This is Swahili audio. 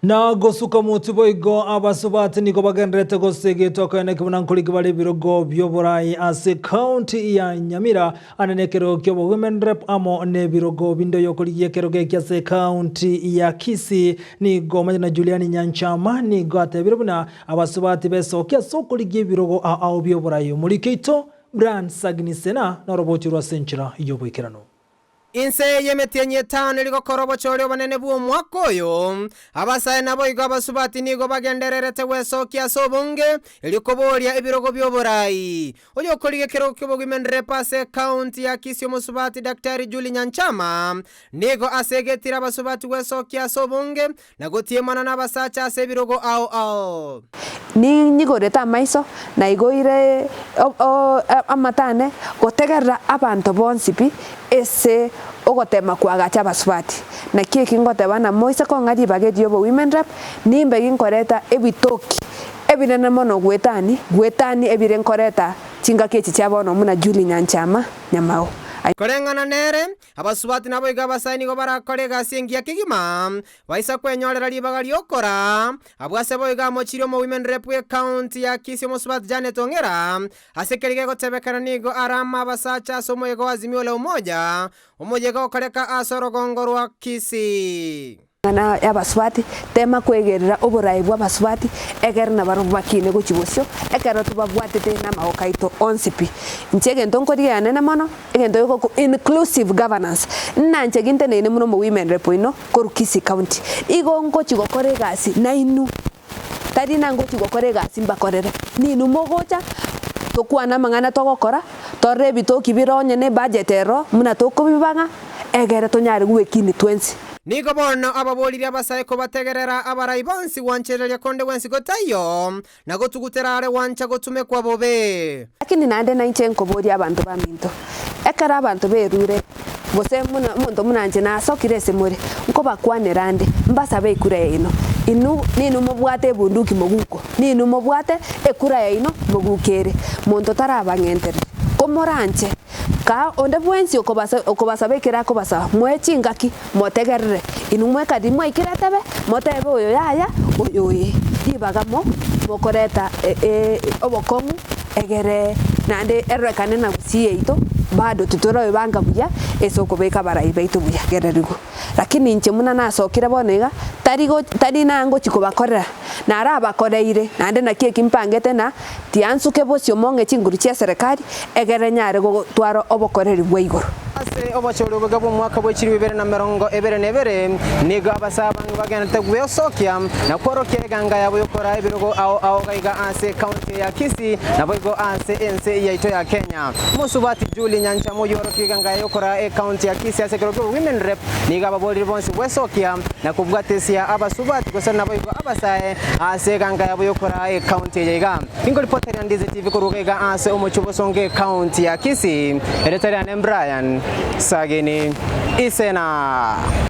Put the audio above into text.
Na gosuka mutibo igo abasubati niko bagendrete gosege tokane kibunankhuli kibali birogo byoburayi ase county ya Nyamira anenekero kyo women rep amo ne birogo bindo yokoliye keroge kyase county ya Kisii ni goma na Juliani Nyanchama ni gote birubuna abasubati beso kya sokoliye birogo ao byoburayi muri keito brand sagnisena na roboti rwa senchira yobwikirano inse yemetienye tano liko korobo chole banene buo mwakoyo abasaye nabo igo abasubati nigo bagendererete weso kya sobonge iliko boria ibirogo byoburayi oyo kolige kero kyo women rep ase county ya Kisii musubati Daktari Julie Nyanchama nigo asegetira abasubati weso kya sobonge nagotiemana nabasacha ase ibirogo ao ni nyigoreta maiso na igoire amatane gotegerera abantu bonsipi ese ogotema kwagacha abasubati na kiki ngoteba na moise ko ngadi bagedio bo women rep nimbe ginkoreta ebitoki ebirene mono gwetani ebire nkoreta chinga kechi chabono muna Julie Nyanchama nyamao korengana nere abasubati nabo iga basaini go barakorega sengia kigima baisa kwenyorera libaga lyokora abwase bo iga mochirio mo women rep we county ya Kisii musubati Janet Ongera asekerige gotebekana nigo arama basacha somo igo azimio la umoja go koreka asorogongo rwa Kisii na abasubati tema kwegerera oburayi bwa basubati egerna barubakine gochibosyo ekero tubabwatete na maokaito onsipi nchege ntonkori yanene mono egento yoko inclusive governance nanje gintene ne muno mo women rep ino koru Kisii county igo ngochi gokore gasi na inu tari nango chigokore gasi mbakorere ninu mogocha tokwana mangana togokora torre bitoki bironye ne budget ero muna tokobibanga egere tonyari gwekini 20 nigo bono ababoliri abasaye ko bategerera abarayi bonsi wancherere konde wensi gotayo nago tuguterare wancha gotume kwa bobe lakini nande na inchenko bori abantu baminto ekara abantu berure gose muntu munanje na sokirese muri nko bakwanerande mbasabe ikure ino ninu mubwate bunduki moguko ninu mubwate ekura ya ino mogukere muntu tarabangentere komoranje ka onde bwensi okobasabe kira ko basa mwechingaki motegerere inu mwekadi mwekiretebe motebe oyo yaya oyo ibagamo mokoreta obokongu egere nande erekane na gusiye ito bado tutoro banga buya esoko beka barayi baitu buya gererigo lakini nche muna nasokira bonega tari nango chikobakorera na arabakoreire nande nakie kimpangete na tiansuke bosyo monge chinguru cia serikali egere nyare go twaro obokoreri bweigoro ase obachoro bugabo mwaka bwechiri 2022 nigo abasabanga bagenda gwesokia na koroke ganga yabo yokora ibirogo ao gaiga ase county ya Kisii na boigo ase ense yaito ya Kenya musubati Julie Nyanchama yoroke ganga yokora county ya Kisii ase korogo women rep niga baboliri bonsi wesokia na kubwatesia abasubati gosana boigo abasaye ase ganga yabo yokora county ya Ingo reporter ya Ndizi TV kuruga ase omochobosonge county ya Kisii Editor Brian Sagini Isena.